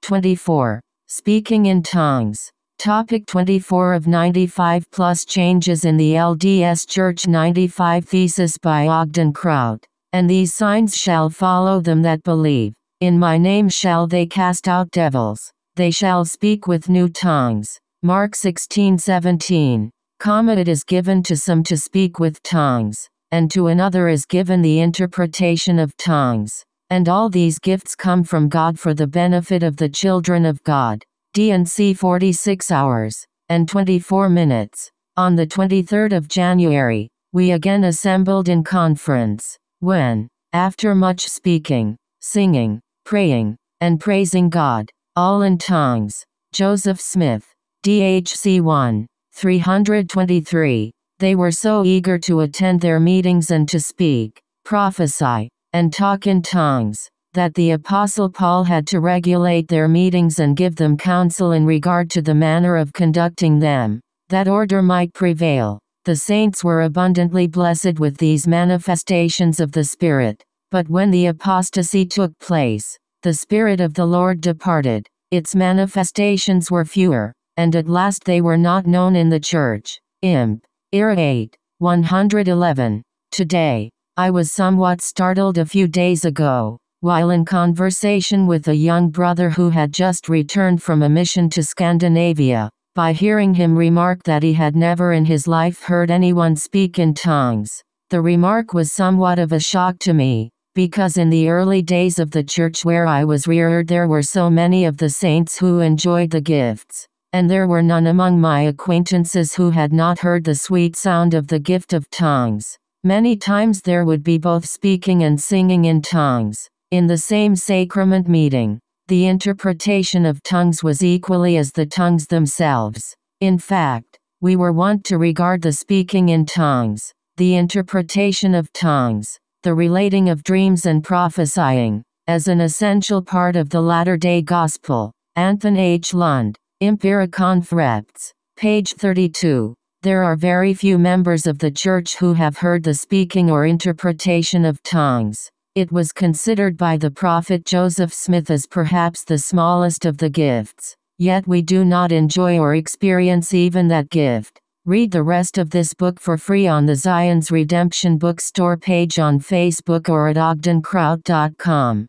24. Speaking in tongues. Topic 24 of 95 plus changes in the LDS Church 95 Thesis by Ogden Kraut. And these signs shall follow them that believe. In my name shall they cast out devils. They shall speak with new tongues. Mark 16:17. It is given to some to speak with tongues, and to another is given the interpretation of tongues. And all these gifts come from God for the benefit of the children of God. D.H.C. 46 hours and 24 minutes. On the 23rd of January, we again assembled in conference, when, after much speaking, singing, praying, and praising God, all in tongues, Joseph Smith, D.H.C. 1, 323, they were so eager to attend their meetings and to speak, prophesy, and talk in tongues, that the Apostle Paul had to regulate their meetings and give them counsel in regard to the manner of conducting them, that order might prevail. The saints were abundantly blessed with these manifestations of the Spirit, but when the apostasy took place, the Spirit of the Lord departed, its manifestations were fewer, and at last they were not known in the church. Imp. Ir 8, 111. Today, I was somewhat startled a few days ago, while in conversation with a young brother who had just returned from a mission to Scandinavia, by hearing him remark that he had never in his life heard anyone speak in tongues. The remark was somewhat of a shock to me, because in the early days of the church where I was reared there were so many of the saints who enjoyed the gifts, and there were none among my acquaintances who had not heard the sweet sound of the gift of tongues. Many times there would be both speaking and singing in tongues, in the same sacrament meeting. The interpretation of tongues was equally as the tongues themselves. In fact, we were wont to regard the speaking in tongues, the interpretation of tongues, the relating of dreams and prophesying, as an essential part of the latter-day gospel. Anthony H. Lund, Impera Confrepts, page 32. There are very few members of the church who have heard the speaking or interpretation of tongues. It was considered by the prophet Joseph Smith as perhaps the smallest of the gifts, yet we do not enjoy or experience even that gift. Read the rest of this book for free on the Zion's Redemption Bookstore page on Facebook or at ogdenkraut.com.